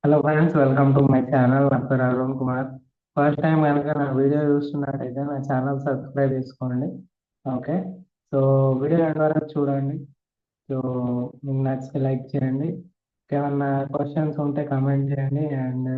Hello friends, welcome to my channel. నా పేరు Arun Kumar. First time కనుక నా వీడియో చూస్తున్నట్టయితే నా ఛానల్ సబ్స్క్రైబ్ చేసుకోండి. ఓకే. సో వీడియో ఎండ్ వరకు చూడండి. సో మీకు నచ్చితే లైక్ చేయండి. ఏమన్నా క్వశ్చన్స్ ఉంటే కామెంట్ చేయండి. అండ్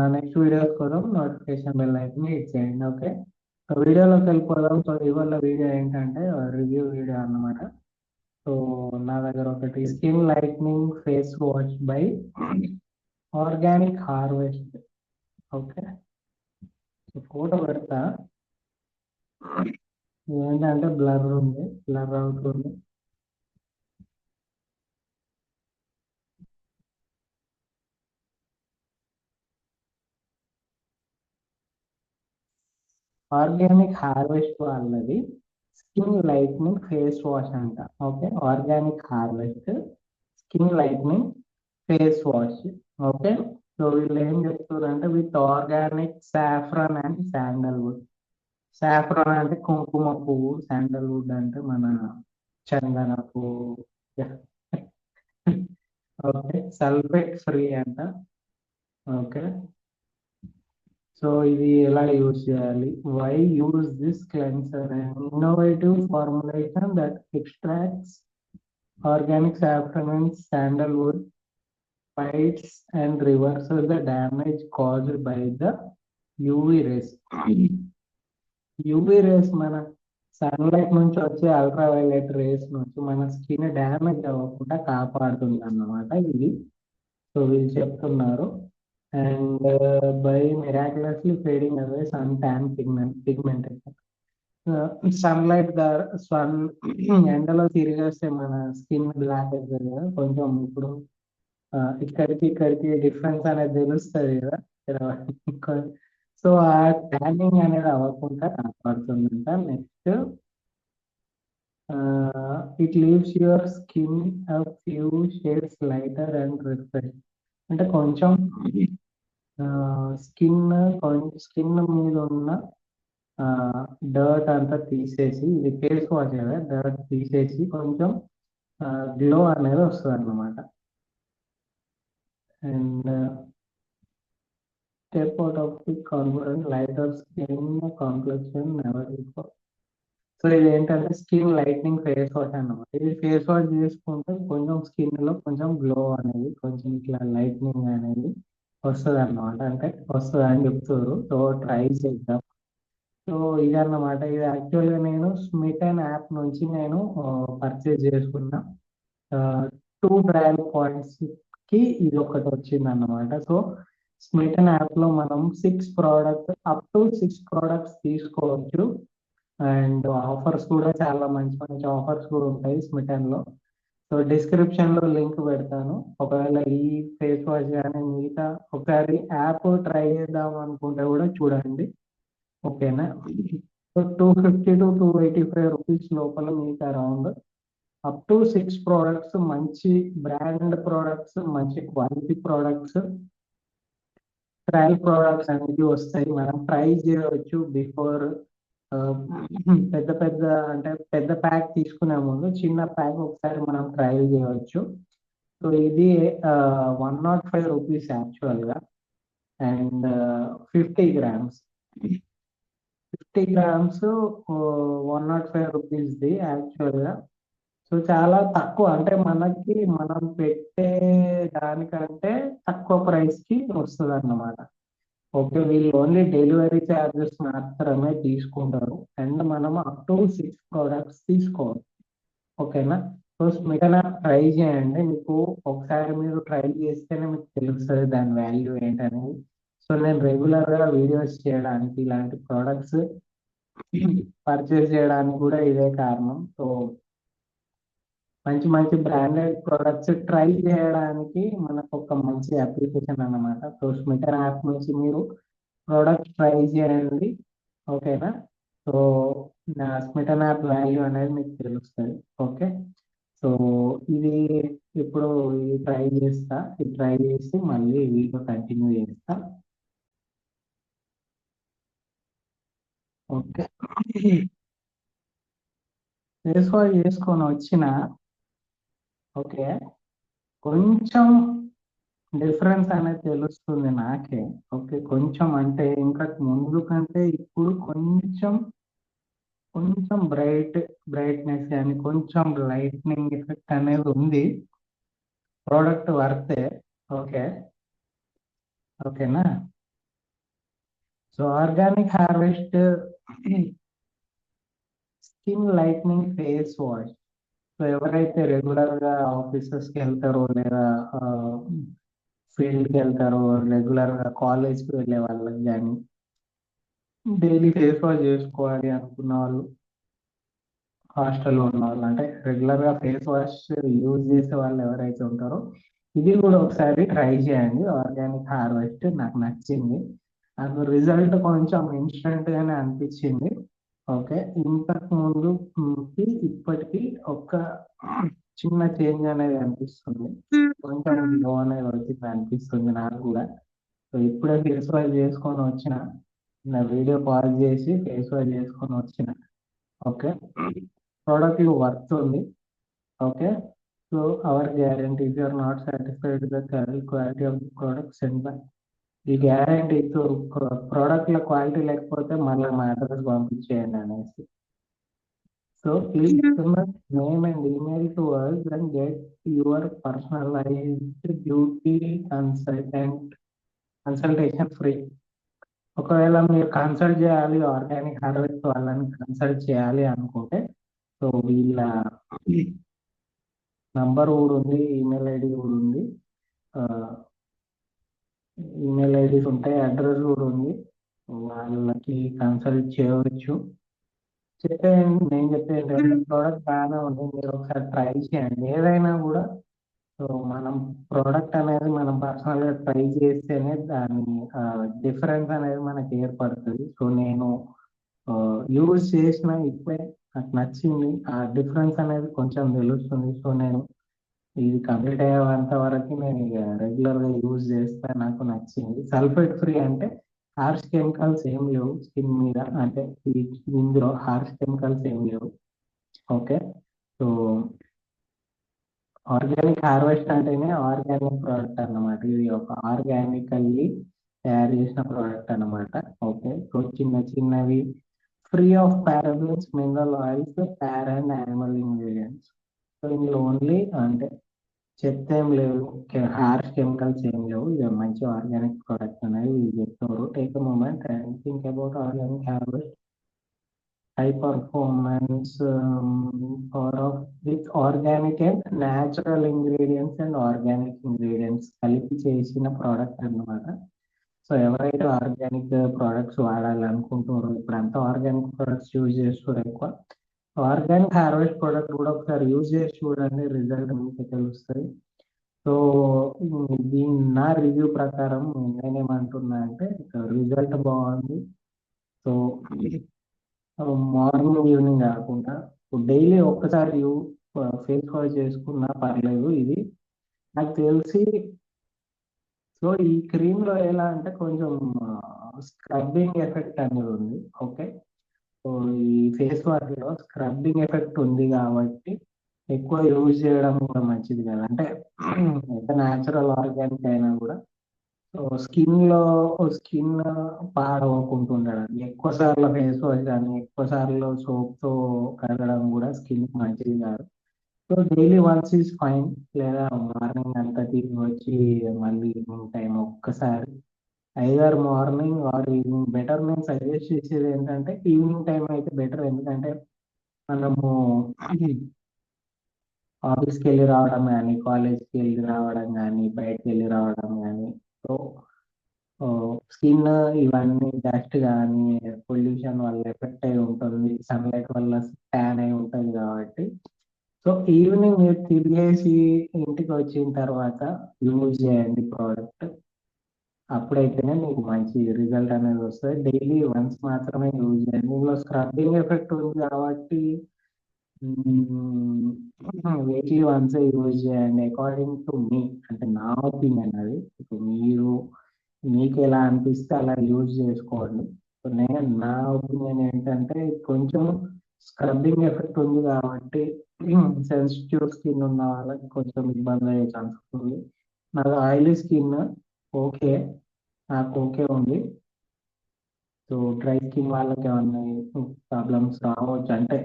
నా నెక్స్ట్ వీడియోస్ కోసం నోటిఫికేషన్ బెల్ అయితే హిట్ చేయండి. ఓకే. సో వీడియోలోకి వెళ్ళిపోదాం. సో ఇవాళ వీడియో ఏంటంటే రివ్యూ వీడియో అన్నమాట. సో నా దగ్గర ఒకటి skin lightening face wash by organic harvest. Okay. Photo పెడతా. ఏంటంటే బ్లర్ ఉంది, బ్లర్ అవుతుంది. ఆర్గానిక్ హార్వెస్ట్ వాళ్ళది స్కిన్ లైట్నింగ్ ఫేస్ వాష్ అంట. Okay. Organic harvest skin lightening face wash. Okay. So వీళ్ళు ఏం చెప్తారు అంటే with organic saffron and sandalwood. Saffron అంటే కుంకుమ పువ్వు, శాండల్వుడ్ అంటే మన చందన పువ్వు. ఓకే. సల్ఫేట్ ఫ్రీ అంట. ఓకే. సో ఇది ఎలా యూజ్ చేయాలి? Why use this cleanser? Innovative formulation that extracts organic saffron and sandalwood, fights and reverses the damage caused by the UV rays. UV rays మన sunlight నుంచి వచ్చే ultraviolet race నుంచి మన skin damage అవ్వకుండా కాపాడుతుంది అన్నమాట ఇది. సో వీళ్ళు చెప్తున్నారు. And by miraculously fading away sun tan pigmentation. Sunlight sun ఎండలో తిరిగేస్తే మన స్కిన్ బ్లాక్ అవుతుంది కదా కొంచెం. ఇప్పుడు ఇక్కడికి డిఫరెన్స్ అనేది తెలుస్తుంది కదా. సో ఆ ట్యానింగ్ అనేది అవ్వకుండా కాపాడుతుందంట. Next, it leaves your skin a few shades lighter and refresh. అంటే కొంచెం స్కిన్ స్కిన్ మీద ఉన్న డర్ట్ అంతా తీసేసి, ఇది ఫేస్ వాష్ కదా, డర్ట్ తీసేసి కొంచెం గ్లో అనేది వస్తుంది అన్నమాట. And step out of the confident lighter skin complexion never before. So ఇది ఏంటంటే స్కిన్ లైట్నింగ్ ఫేస్ వాష్ అన్నమాట. ఇది ఫేస్ వాష్ చేసుకుంటే కొంచెం స్కిన్ లో కొంచెం గ్లో అనేది, కొంచెం ఇట్లా లైట్నింగ్ అనేది వస్తుంది అన్నమాట. అంటే వస్తుంది అని చెప్తారు. సో ట్రై చేద్దాం. సో ఇదన్నమాట. ఇది యాక్చువల్గా నేను స్మిటన్ యాప్ నుంచి నేను పర్చేజ్ చేసుకున్నా. టూ ట్రయల్ పాయింట్స్ కి ఇది ఒకటి వచ్చింది అన్నమాట. సో స్మిటన్ యాప్ లో మనం 6 ప్రోడక్ట్స్, అప్ టు 6 ప్రోడక్ట్స్ తీసుకోవచ్చు. అండ్ ఆఫర్స్ కూడా చాలా మంచి మంచి ఆఫర్స్ కూడా ఉంటాయి స్మిటన్ లో. సో డిస్క్రిప్షన్ లో లింక్ పెడతాను. ఒకవేళ ఈ ఫేస్ వాష్ కానీ మిగతా ఒకసారి యాప్ ట్రై చేద్దాం అనుకుంటే కూడా చూడండి. ఓకేనా. సో 250 to 285 రూపీస్ లోపల మీకు అరౌండ్ అప్ టు 6 ప్రోడక్ట్స్, మంచి బ్రాండ్ ప్రోడక్ట్స్, మంచి క్వాలిటీ ప్రోడక్ట్స్, ట్రయల్ ప్రోడక్ట్స్ అనేది వస్తాయి. మనం ట్రై చేయవచ్చు బిఫోర్. పెద్ద పెద్ద అంటే పెద్ద ప్యాక్ తీసుకునే ముందు చిన్న ప్యాక్ ఒకసారి మనం ట్రయల్ చేయవచ్చు. సో ఇది 105 రూపీస్ యాక్చువల్గా. అండ్ 50 గ్రామ్స్, 50 గ్రామ్స్ 105 రూపీస్ది యాక్చువల్గా. సో చాలా తక్కువ, అంటే మనకి మనం పెట్టే దానికంటే తక్కువ ప్రైస్ కి వస్తుంది అన్నమాట. ఓకే. వీళ్ళు ఓన్లీ డెలివరీ ఛార్జెస్ మాత్రమే తీసుకుంటారు. అండ్ మనం అప్ టు 6 ప్రోడక్ట్స్ తీసుకోవాలి. ఓకేనా. సో మిగతా ట్రై చేయండి. మీకు ఒకసారి మీరు ట్రై చేస్తేనే మీకు తెలుస్తుంది దాని వాల్యూ ఏంటనేది. సో నేను రెగ్యులర్ గా వీడియోస్ చేయడానికి, ఇలాంటి ప్రోడక్ట్స్ పర్చేస్ చేయడానికి కూడా ఇదే కారణం. సో మంచి మంచి బ్రాండెడ్ ప్రొడక్ట్స్ ట్రై చేయడానికి మనకు ఒక మంచి అప్లికేషన్ అన్నమాట. సో స్మిటర్ యాప్ నుంచి మీరు ప్రోడక్ట్ ట్రై చేయండి. ఓకేనా. సో నా స్మిటర్ యాప్ వాల్యూ అనేది మీకు తెలుస్తుంది. ఓకే. సో ఇది ఇప్పుడు ఇది ట్రై చేస్తా. ఇది ట్రై చేసి మళ్ళీ వీడియో కంటిన్యూ చేస్తా. ఓకే. ఫేస్ వాష్ చేసుకొని వచ్చిన. ఓకే. కొంచెం డిఫరెన్స్ అనేది తెలుస్తుంది నాకే. ఓకే. కొంచెం అంటే ఇంతకు ముందు కంటే ఇప్పుడు కొంచెం, కొంచెం బ్రైట్‌నెస్ గాని, కొంచెం లైట్నింగ్ ఎఫెక్ట్ అనేది ఉంది. ప్రొడక్ట్ వర్తే. ఓకే. ఓకేనా? So, organic harvest skin lightening face wash. So, ఎవరైతే రెగ్యులర్‌గా ఆఫీసెస్‌కెళ్తారో లేదా ఆహ్, ఫీల్డ్‌కెళ్తారో, రెగ్యులర్‌గా కాలేజ్‌కి వెళ్ళే వాళ్ళకి గాని, డైలీ ఫేస్ వాష్ జేసుకోవాలి అనుకున్న వాళ్ళు, హాస్టల్‌లో ఉన్నవాళ్ళు అంటే రెగ్యులర్‌గా ఫేస్ వాష్ యూజ్ చేసే వాళ్ళు ఎవరైతే ఉంటారో, ఇది గూడా ఒకసారి ట్రై చేయండి. ఆర్గానిక్ హార్వెస్ట్ నాకు నచ్చింది. నాకు రిజల్ట్ కొంచెం ఇన్‌స్టంట్‌గానే అనిపిచ్చింది. ఓకే. ఇంతకు ముందుకి ఇప్పటికి ఒక చిన్న చేంజ్ అనేది అనిపిస్తుంది. కొంచెం గ్లో అనేది వచ్చింది అనిపిస్తుంది నాకు గూడా. సో, ఇప్పుడే ఫేస్ వాష్ చేసుకొనొచ్చిన. నా వీడియో పాజ్ చేసి ఫేస్ వాష్ చేసుకొనొచ్చిన. ఓకే. ప్రొడక్ట్ వర్త్ ఉంది. Okay. So, our guarantee if you are not satisfied with the current quality of the product send back. ఈ గ్యారంటీ ప్రొడక్ట్‌ల క్వాలిటీ లేకపోతే మళ్ళా మా అడ్రస్ పంపించేయండి అనేసి. So, please name and email to us and get your personalized beauty consultation free. ఒకవేళ మీరు consult చేయాలి ఆర్గానిక్ హార్వెస్ట్ వాళ్ళని కన్సల్ట్ చేయాలి అనుకుంటే, సో వీళ్ళ నంబర్ కూడా ఉంది, ఈమెయిల్ ఐడి కూడా ఉంది. ఈమెయిల్ ఐడీస్ ఉంటాయి, అడ్రస్ కూడా ఉంది. వాళ్ళకి కన్సల్ట్ చేయవచ్చు. నేను చెప్పేది ప్రోడక్ట్ బాగానే ఉంది, మీరు ఒకసారి ట్రై చేయండి. ఏదైనా కూడా సో మనం ప్రోడక్ట్ అనేది మనం పర్సనల్‌గా ట్రై చేస్తేనే దాని డిఫరెన్స్ అనేది మనకి ఏర్పడుతది. సో నేను యూజ్ చేసిన ఇప్పుడే నాకు నచ్చింది. ఆ డిఫరెన్స్ అనేది కొంచెం తెలుస్తుంది. సో నేను ఇది కంప్లీట్ అయ్యేంత వరకు నేను ఇగ రెగ్యులర్‌గా యూజ్ చేస్తా. నాకు నచ్చింది. సల్ఫేట్ ఫ్రీ అంటే హార్ష్ కెమికల్స్ ఏం లేవు స్కిన్ మీద. అంటే ఈ ఇందులో హార్ష్ కెమికల్స్ ఏం లేవు. ఓకే. సో ఆర్గానిక్ హార్వెస్ట్ అంటేనే ఆర్గానిక్ ప్రోడక్ట్ అన్నమాట. ఇది ఒక ఆర్గానికల్లీ తయారు చేసిన ప్రోడక్ట్ అన్నమాట. ఓకే. సో చిన్న చిన్నవి free of parabens, mineral oils, and animal ingredients. So ఇందులో ఓన్లీ అంటే చెత్త ఏం లేవు. హార్ష్ కెమికల్స్ ఏం లేవు. ఇది మంచి ఆర్గానిక్ ప్రోడక్ట్ అనేది వీళ్ళు చెప్తున్నారు. Take a moment and think about organic harvest high performance power of with organic and natural ingredients and organic ingredients కలిపి చేసిన ప్రోడక్ట్ అన్నమాట. సో ఎవరైతే ఆర్గానిక్ ప్రొడక్ట్స్ వాడాలనుకుంటున్నారో, ఇప్పుడంతా ఆర్గానిక్ ప్రొడక్ట్స్ యూజ్ చేస్తున్నారు ఎక్కువ. ఆర్గానిక్ హార్వెస్ట్ ప్రొడక్ట్ కూడా ఒకసారి యూజ్ చేసి చూడండి, రిజల్ట్ మీకే తెలుస్తది. సో దీని నా రివ్యూ ప్రకారం నేనేమంటున్నా అంటే రిజల్ట్ బాగుంది. సో మార్నింగ్, ఈవినింగ్ కాకుండా డైలీ ఒక్కసారి ఫేస్ వాష్ చేసుకున్నా పర్లేదు ఇది. నాకు తెలిసి సో ఈ క్రీమ్‌లో ఎలా అంటే కొంచెం స్క్రబ్బింగ్ ఎఫెక్ట్ అనేది ఉంది. ఓకే. సో ఈ ఫేస్ వాష్‌లో స్క్రబ్బింగ్ ఎఫెక్ట్ ఉంది కాబట్టి ఎక్కువ యూజ్ చేయడం కూడా మంచిది కాదు. అంటే ఎంత నేచురల్ ఆర్గానిక్ అయినా కూడా సో స్కిన్ పాడవకుండా ఉండడానికి ఎక్కువ సార్లు ఫేస్ వాష్ గాని, ఎక్కువ సార్లు సోప్‌తో కడగడం కూడా స్కిన్‌కి మంచిది కాదు. So daily once is fine. లేదా మార్నింగ్ అంతా తిరిగి వచ్చి మళ్ళీ ఈవినింగ్ టైమ్ ఒక్కసారి either morning or evening better. నేను సజెస్ట్ చేసేది ఏంటంటే ఈవినింగ్ టైమ్ అయితే బెటర్. ఎందుకంటే మనము ఆఫీస్‌కెళ్ళి రావడం గాని, కాలేజ్‌కెళ్ళి రావడం గాని, బయటికెళ్ళి రావడం గాని, సో స్కిన్ ఇవన్నీ డస్ట్ గాని, పొల్యూషన్ వల్ల ఎఫెక్ట్ అయ్యి ఉంటుంది. సన్‌లైట్ వల్ల ట్యాన్ అయి ఉంటది కాబట్టి, సో ఈవినింగ్ మీరు తిరిగేసి ఇంటికొచ్చిన తర్వాత యూజ్ చేయండి ప్రోడక్ట్. అప్పుడైతేనే మీకు మంచి రిజల్ట్ అనేది వస్తది. డైలీ వన్స్ మాత్రమే యూజ్ చేయండి. ఇందులో స్క్రబ్బింగ్ ఎఫెక్ట్ ఉంది కాబట్టి వీక్లీ వన్సే యూజ్ చేయండి. అకార్డింగ్ టు మీ అంటే నా ఒపీనియన్ అది. ఇప్పుడు మీకెలా అనిపిస్తే అలా యూజ్ చేసుకోండి. సో నా ఒపీనియన్ ఏంటంటే కొంచెం స్క్రబ్బింగ్ ఎఫెక్ట్ ఉంది కాబట్టి సెన్సిటివ్ స్కిన్ ఉన్న వాళ్ళకి కొంచెం ఇబ్బంది అయ్యే ఛాన్స్ ఉంది. నాది ఆయిలీ స్కిన్. ఓకే. నాకు ఓకే ఉంది. సో డ్రై స్కిన్ వాళ్ళకి ఏమన్నా ప్రాబ్లమ్స్ రావచ్చు. అంటే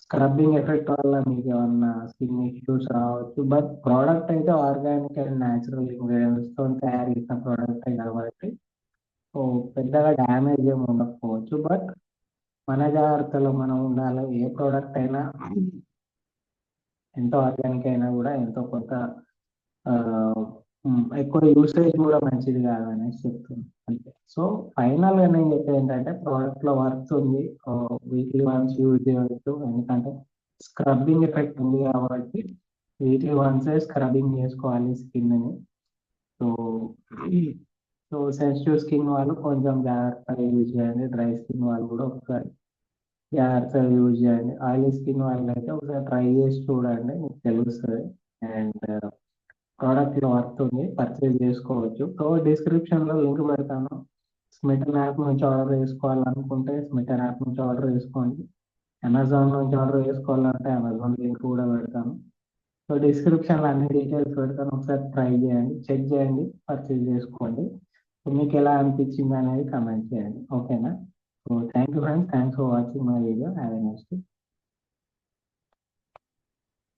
స్క్రబ్బింగ్ ఎఫెక్ట్ వల్ల మీకు ఏమన్నా స్కిన్ ఇష్యూస్ రావచ్చు. బట్ ప్రోడక్ట్ అయితే ఆర్గానిక్ అండ్ న్యాచురల్ ఇంగ్రీడియంట్స్‌తో తయారు చేసిన ప్రోడక్టే కాబట్టి సో పెద్దగా డ్యామేజ్ ఏమి ఉండకపోవచ్చు. బట్ మన జాగ్రత్తలో మనం ఉండాలి. ఏ ప్రోడక్ట్ అయినా ఎంత ఆర్గానిక్ అయినా గూడా ఎంతో కొంత ఎక్కువ యూసేజ్ గూడా మంచిది కాదనేసి చెప్తున్నా అంతే. సో ఫైనల్‌గా నేను చెప్పేదేంటంటే ప్రోడక్ట్‌లో వర్త్ ఉంది. వీక్లీ వన్స్ యూజ్ చేయొచ్చు. ఎందుకంటే స్క్రబ్బింగ్ ఎఫెక్ట్ ఉంది కాబట్టి వీక్లీ వన్సే స్క్రబ్బింగ్ చేసుకోవాలి స్కిన్‌ని. సో సో సెన్సిటివ్ స్కిన్ వాళ్ళు కొంచెం జాగ్రత్తగా యూజ్ చేయండి. డ్రై స్కిన్ వాళ్ళు కూడా ఒకసారి జాగ్రత్తగా యూజ్ చేయండి. ఆయిలీ స్కిన్ వాళ్ళైతే ఒకసారి ట్రై చేసి చూడండి. మీకు తెలుస్తది. అండ్ ప్రోడక్ట్‌లో వర్త్ ఉంది. పర్చేజ్ చేసుకోవచ్చు. సో డిస్క్రిప్షన్‌లో లింక్ పెడతాను. స్మిటన్ యాప్ నుంచి ఆర్డర్ చేసుకోవాలనుకుంటే స్మిటన్ యాప్ నుంచి ఆర్డర్ చేసుకోండి. అమెజాన్ నుంచి ఆర్డర్ చేసుకోవాలంటే అమెజాన్ లింక్ కూడా పెడతాను. సో డిస్క్రిప్షన్‌లో అన్ని డీటెయిల్స్ పెడతాను. ఒకసారి ట్రై చేయండి. చెక్ చేయండి. పర్చేజ్ చేసుకోండి. సో మీకెలా అనిపించిందనేది కామెంట్ చేయండి. ఓకేనా? So thank you friends. Thanks for watching my video. Have a nice day.